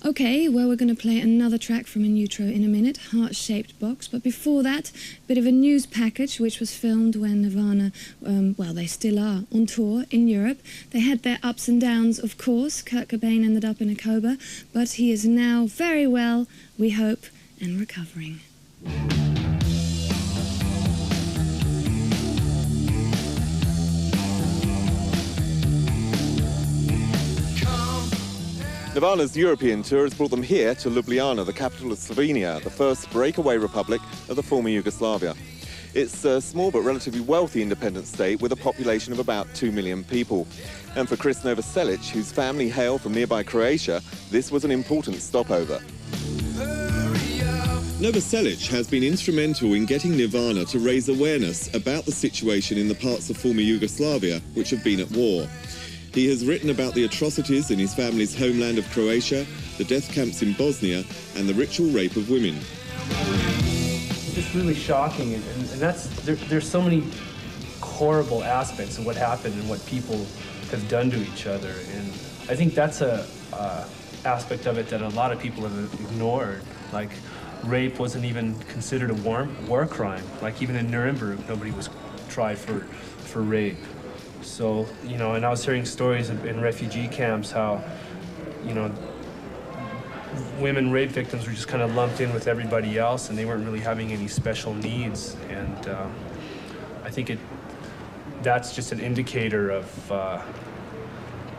Okay, well, we're going to play another track from a Neutro in a minute, Heart-Shaped Box. But before that, a bit of a news package, which was filmed when Nirvana, well, they still are, on tour in Europe. They had their ups and downs, of course. Kurt Cobain ended up in a coma, but he is now very well, we hope, and recovering. Nirvana's European tour has brought them here to Ljubljana, the capital of Slovenia, the first breakaway republic of the former Yugoslavia. It's a small but relatively wealthy independent state with a population of about 2 million people. And for Chris Novoselic, whose family hail from nearby Croatia, this was an important stopover. Novoselic has been instrumental in getting Nirvana to raise awareness about the situation in the parts of former Yugoslavia which have been at war. He has written about the atrocities in his family's homeland of Croatia, the death camps in Bosnia, and the ritual rape of women. It's really shocking, and there's so many horrible aspects of what happened and what people have done to each other, and I think that's a aspect of it that a lot of people have ignored. Like, rape wasn't even considered a war crime. Like, even in Nuremberg, nobody was tried for rape. So, you know, and I was hearing stories in refugee camps how, you know, women rape victims were just kind of lumped in with everybody else and they weren't really having any special needs. And I think that's just an indicator of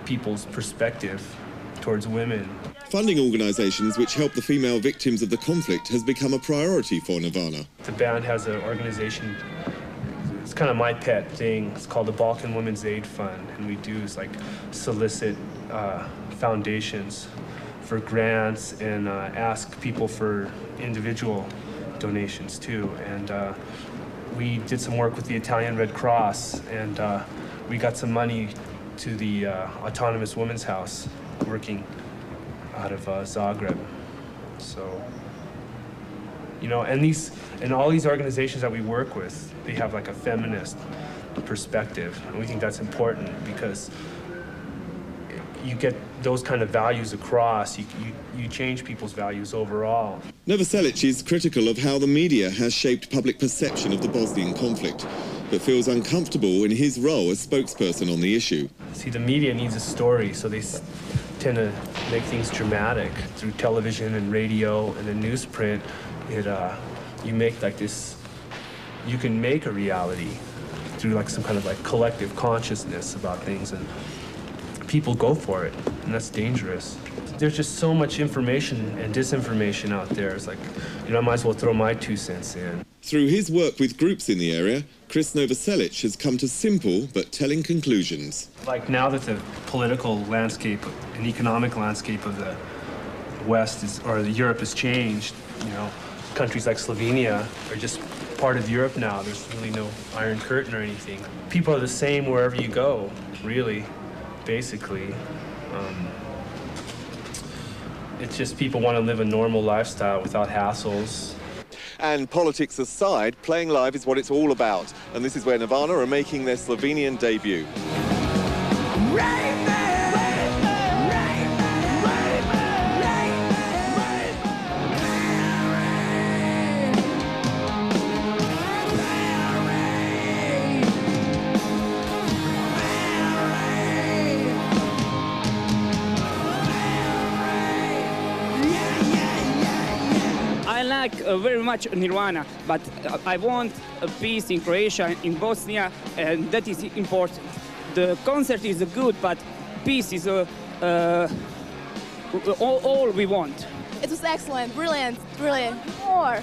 people's perspective towards women. Funding organisations which help the female victims of the conflict has become a priority for Nirvana. The band has an organisation. It's kind of my pet thing. It's called the Balkan Women's Aid Fund, and we do is like solicit foundations for grants and ask people for individual donations too. And we did some work with the Italian Red Cross, and we got some money to the Autonomous Women's House, working out of Zagreb. So, you know, and all these organizations that we work with, they have like a feminist perspective, and we think that's important because you get those kind of values across, you change people's values overall. Novoselic is critical of how the media has shaped public perception of the Bosnian conflict, but feels uncomfortable in his role as spokesperson on the issue. See, the media needs a story, so they tend to make things dramatic through television and radio and then newsprint. You make like this, you can make a reality through like some kind of like collective consciousness about things, and people go for it, and that's dangerous. There's just so much information and disinformation out there. It's like, you know, I might as well throw my 2 cents in. Through his work with groups in the area, Chris Novoselic has come to simple but telling conclusions. Like, now that the political landscape and economic landscape of the West or Europe has changed, you know, countries like Slovenia are just part of Europe now. There's really no Iron Curtain or anything. People are the same wherever you go, really, basically. It's just people want to live a normal lifestyle without hassles. And politics aside, playing live is what it's all about. And this is where Nirvana are making their Slovenian debut. I like very much Nirvana, but I want a peace in Croatia, in Bosnia, and that is important. The concert is good, but peace is all we want. It was excellent, brilliant, more.